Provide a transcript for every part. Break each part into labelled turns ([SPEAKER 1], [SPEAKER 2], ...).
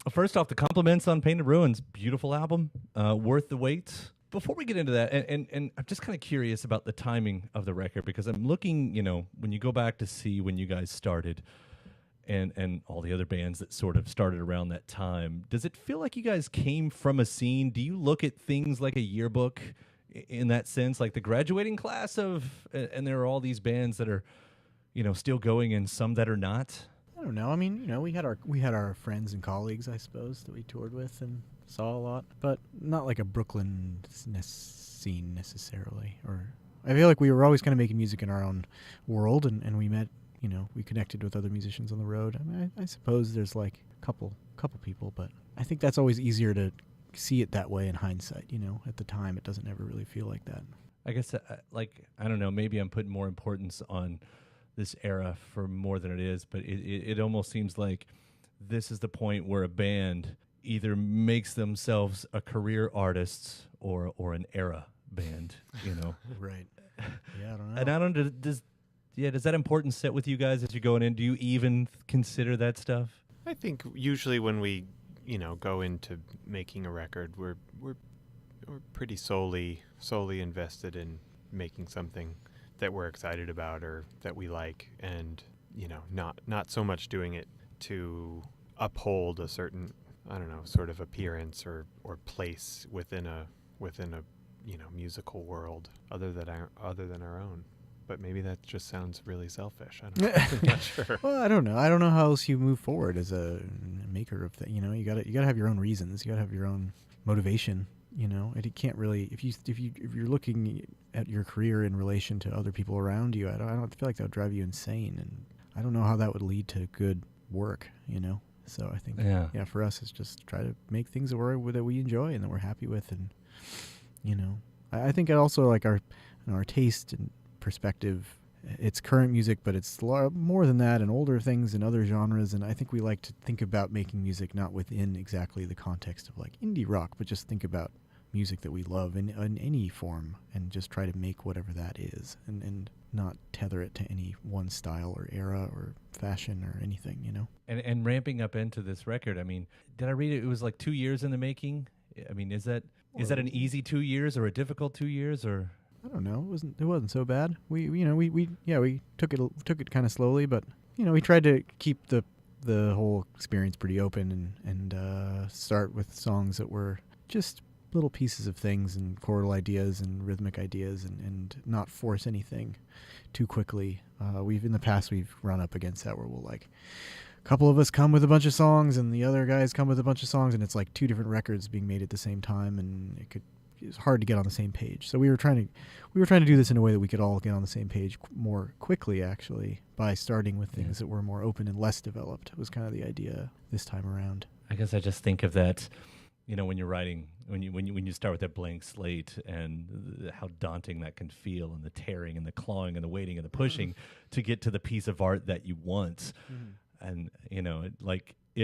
[SPEAKER 1] First off, the compliments on Painted Ruins. Beautiful album. Worth the wait. Before we get into that, and I'm just kind of curious about the timing of the record because I'm looking, when you go back to see when you guys started and all the other bands that sort of started around that time, does it feel like you guys came from a scene? Do you look at things like a yearbook in that sense, like the graduating class of, and there are all these bands that are, still going and some that are not?
[SPEAKER 2] I don't know. I mean, we had our friends and colleagues, I suppose, that we toured with and saw a lot, but not like a Brooklyn scene necessarily. Or I feel like we were always kind of making music in our own world, and we met, we connected with other musicians on the road. I mean, I suppose there's like a couple people, but I think that's always easier to see it that way in hindsight. At the time, it doesn't ever really feel like that.
[SPEAKER 1] I guess, I don't know, maybe I'm putting more importance on this era for more than it is, but it almost seems like this is the point where a band either makes themselves a career artist or an era band,
[SPEAKER 2] Right. Yeah, I don't know.
[SPEAKER 1] And I don't does that importance sit with you guys as you're going in? Do you even consider that stuff?
[SPEAKER 3] I think usually when we, go into making a record, we're pretty solely invested in making something that we're excited about or that we like, and not so much doing it to uphold a certain, I don't know, sort of appearance or place within a musical world other than our own. But maybe that just sounds really selfish. I don't know. I'm not sure.
[SPEAKER 2] Well, I don't know. I don't know how else you move forward as a maker of things. You gotta have your own reasons. You gotta have your own motivation. And it can't really, if you're looking at your career in relation to other people around you, I don't feel like that would drive you insane, and I don't know how that would lead to good work. So I think for us it's just try to make things that we enjoy and that we're happy with, and I think also like our taste and perspective. It's current music, but it's more than that, and older things and other genres. And I think we like to think about making music not within exactly the context of like indie rock, but just think about music that we love in any form, and just try to make whatever that is, and not tether it to any one style or era or fashion or anything.
[SPEAKER 1] And ramping up into this record, I mean, did I read it? It was like 2 years in the making. I mean, is that an easy 2 years or a difficult 2 years or?
[SPEAKER 2] I don't know. It wasn't so bad. We took it kind of slowly, but we tried to keep the whole experience pretty open, and start with songs that were just little pieces of things and choral ideas and rhythmic ideas, and not force anything too quickly. In the past we've run up against that where we'll like a couple of us come with a bunch of songs and the other guys come with a bunch of songs, and it's like two different records being made at the same time, and it's hard to get on the same page. So we were trying to do this in a way that we could all get on the same page more quickly, actually, by starting with things that were more open and less developed. It was kind of the idea this time around.
[SPEAKER 1] I guess I just think of that, when you're writing, when you start with that blank slate, and how daunting that can feel, and the tearing and the clawing and the waiting and the pushing to get to the piece of art that you want. And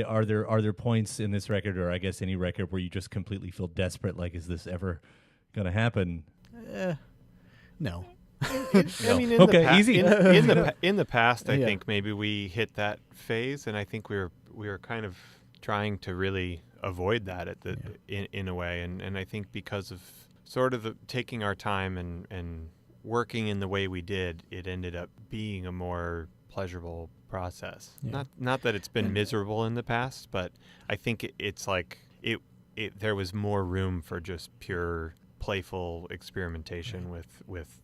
[SPEAKER 1] are there points in this record, or I guess any record, where you just completely feel desperate, like, is this ever going to happen?
[SPEAKER 2] No.
[SPEAKER 3] I mean,
[SPEAKER 1] easy.
[SPEAKER 3] In the past, I think maybe we hit that phase, and I think we were kind of trying to really avoid that in a way, and I think because of sort of taking our time and working in the way we did, it ended up being a more pleasurable process. Not that it's been miserable in the past, but I think it's like there was more room for just pure playful experimentation with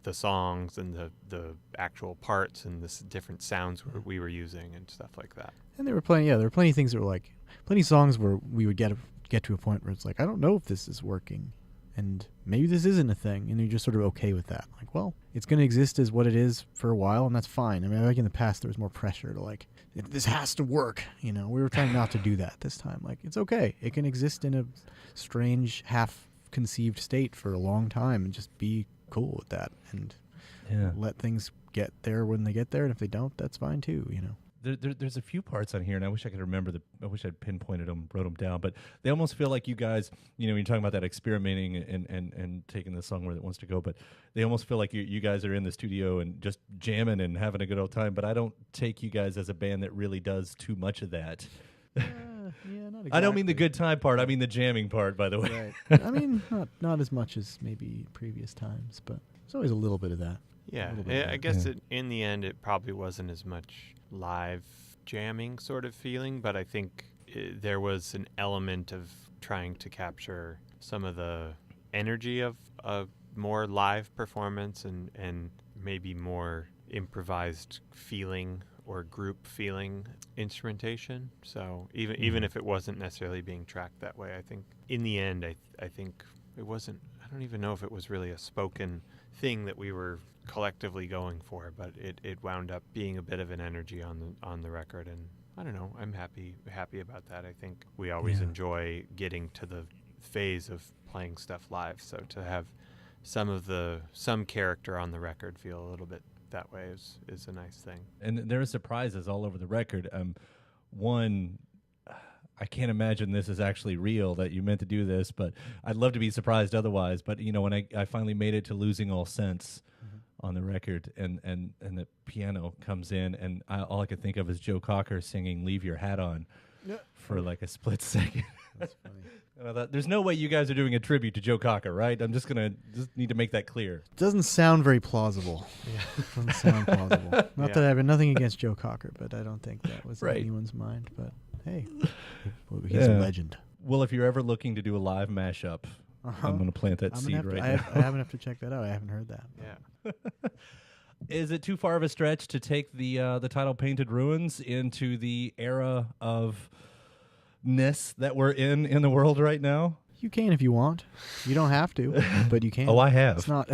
[SPEAKER 3] the songs and the actual parts and the different sounds we were using and stuff like that.
[SPEAKER 2] And there were plenty of things that were like plenty of songs where we would get to a point where it's like, I don't know if this is working, and maybe this isn't a thing, and you're just sort of okay with that. Like, well, it's going to exist as what it is for a while, and that's fine. I mean, like in the past, there was more pressure to like, this has to work. We were trying not to do that this time. Like, it's okay. It can exist in a strange, half-conceived state for a long time, and just be cool with that, and let things get there when they get there, and if they don't, that's fine too.
[SPEAKER 1] There's a few parts on here, and I wish I could remember I wish I'd pinpointed them, wrote them down, but they almost feel like you guys, when you're talking about that experimenting and taking the song where it wants to go, but they almost feel like you guys are in the studio and just jamming and having a good old time, but I don't take you guys as a band that really does too much of that.
[SPEAKER 2] Yeah, Not
[SPEAKER 1] I don't mean the
[SPEAKER 2] exactly.
[SPEAKER 1] good time part. I mean the jamming part, by the way.
[SPEAKER 2] Right. I mean, not as much as maybe previous times, but there's always a little bit of that.
[SPEAKER 3] Yeah,
[SPEAKER 2] A little bit of
[SPEAKER 3] I
[SPEAKER 2] that.
[SPEAKER 3] guess
[SPEAKER 1] Yeah.
[SPEAKER 3] in the end, it probably wasn't as much live jamming sort of feeling, but I think there was an element of trying to capture some of the energy of a more live performance and maybe more improvised feeling or group feeling instrumentation. So even if it wasn't necessarily being tracked that way, I think in the end, I think it wasn't. I don't even know if it was really a spoken thing that we were collectively going for, but it wound up being a bit of an energy on the record, and I don't know. I'm happy about that. I think we always
[SPEAKER 1] Yeah.
[SPEAKER 3] enjoy getting to the phase of playing stuff live. So to have some character on the record feel a little bit that way is a nice thing.
[SPEAKER 1] And there are surprises all over the record. One, I can't imagine this is actually real, that you meant to do this, but I'd love to be surprised otherwise. But, when I finally made it to Losing All Sense on the record, and the piano comes in, and all I could think of is Joe Cocker singing Leave Your Hat On for like a split second.
[SPEAKER 2] That's funny.
[SPEAKER 1] And I thought, there's no way you guys are doing a tribute to Joe Cocker, right? I'm just need to make that clear.
[SPEAKER 2] Doesn't sound very plausible. Yeah. Doesn't sound plausible. Not that I have nothing against Joe Cocker, but I don't think that was
[SPEAKER 1] Right.
[SPEAKER 2] in anyone's mind. But hey, he's a legend.
[SPEAKER 1] Well, if you're ever looking to do a live mashup, I'm going to plant that seed right now.
[SPEAKER 2] I haven't have to check that out. I haven't heard that.
[SPEAKER 3] Yeah.
[SPEAKER 1] Is it too far of a stretch to take the title Painted Ruins into the era of ness that we're in the world right now?
[SPEAKER 2] You can if you want. You don't have to, but you can.
[SPEAKER 1] Oh, I have.
[SPEAKER 2] It's not.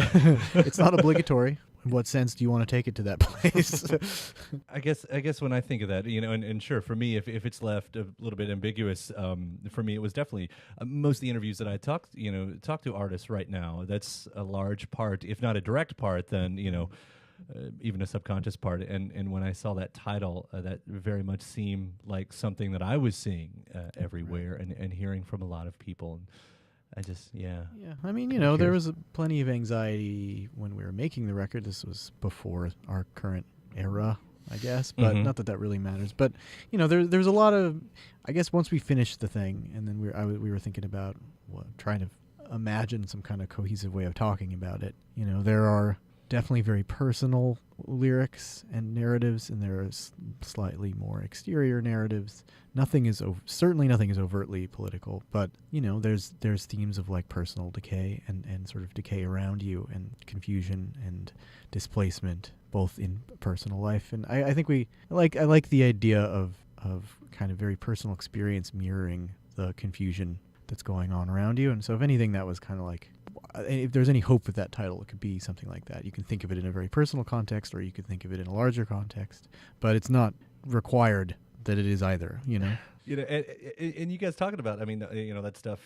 [SPEAKER 2] It's not obligatory. In what sense do you want to take it to that place?
[SPEAKER 1] I guess when I think of that, and sure, for me, if it's left a little bit ambiguous, for me, it was definitely most of the interviews that I talk to artists right now. That's a large part, if not a direct part, then even a subconscious part. And when I saw that title, that very much seemed like something that I was seeing everywhere and hearing from a lot of people. And I just, yeah.
[SPEAKER 2] Yeah, I mean, there was plenty of anxiety when we were making the record. This was before our current era, I guess, but not that really matters. But there's a lot of, I guess, once we finished the thing, and then we were thinking about trying to imagine some kind of cohesive way of talking about it. There are definitely very personal lyrics and narratives, and there are slightly more exterior narratives. Certainly nothing is overtly political, but there's themes of like personal decay and sort of decay around you, and confusion and displacement, both in personal life. And I think I like the idea of kind of very personal experience mirroring the confusion that's going on around you. And so if anything, that was kind of like, if there's any hope with that title, it could be something like that. You can think of it in a very personal context, or you could think of it in a larger context, but it's not required that it is either, and
[SPEAKER 1] you guys talking about, I mean, that stuff,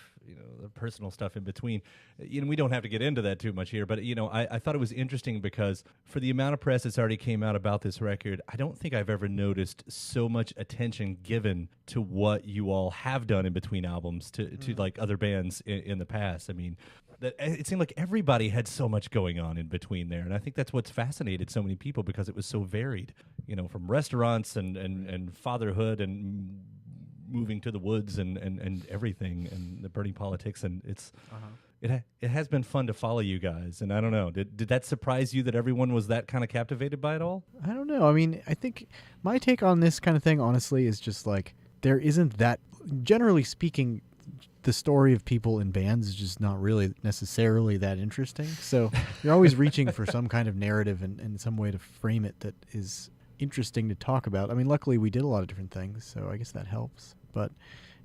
[SPEAKER 1] the personal stuff in between, we don't have to get into that too much here, but, I thought it was interesting because for the amount of press that's already came out about this record, I don't think I've ever noticed so much attention given to what you all have done in between albums to like other bands in the past. I mean, that it seemed like everybody had so much going on in between there, and I think that's what's fascinated so many people, because it was so varied, from restaurants and fatherhood and moving to the woods and everything, and the burning politics, and it has been fun to follow you guys. And I don't know, did that surprise you that everyone was that kind of captivated by it all?
[SPEAKER 2] I don't know. I mean, I think my take on this kind of thing, honestly, is just like, there isn't that, generally speaking, the story of people in bands is just not really necessarily that interesting. So you're always reaching for some kind of narrative and some way to frame it that is interesting to talk about. I mean, luckily we did a lot of different things, so I guess that helps. But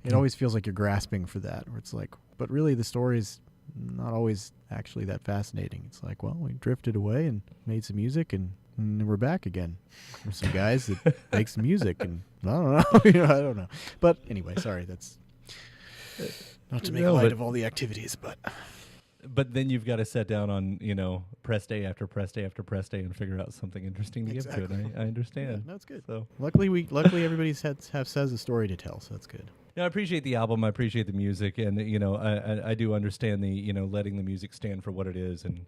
[SPEAKER 2] it always feels like you're grasping for that, where it's like, but really the story is not always actually that fascinating. It's like, well, we drifted away and made some music, and we're back again. There's some guys that make some music, and I don't know. I don't know. But anyway, sorry, that's not to make light of all the activities,
[SPEAKER 1] But then you've got to sit down on, press day after press day after press day and figure out something interesting to give to it. I understand.
[SPEAKER 2] Yeah, that's good.
[SPEAKER 1] So
[SPEAKER 2] luckily everybody says a story to tell, so that's good.
[SPEAKER 1] I appreciate the album. I appreciate the music, and I do understand the letting the music stand for what it is, and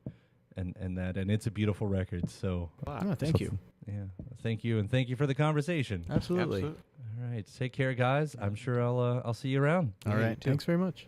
[SPEAKER 1] that, and it's a beautiful record. So
[SPEAKER 2] thank you.
[SPEAKER 1] Yeah, thank you, and thank you for the conversation.
[SPEAKER 2] Absolutely.
[SPEAKER 1] All right. right. Take care, guys. I'm sure I'll see you around.
[SPEAKER 2] All right. Thanks very much.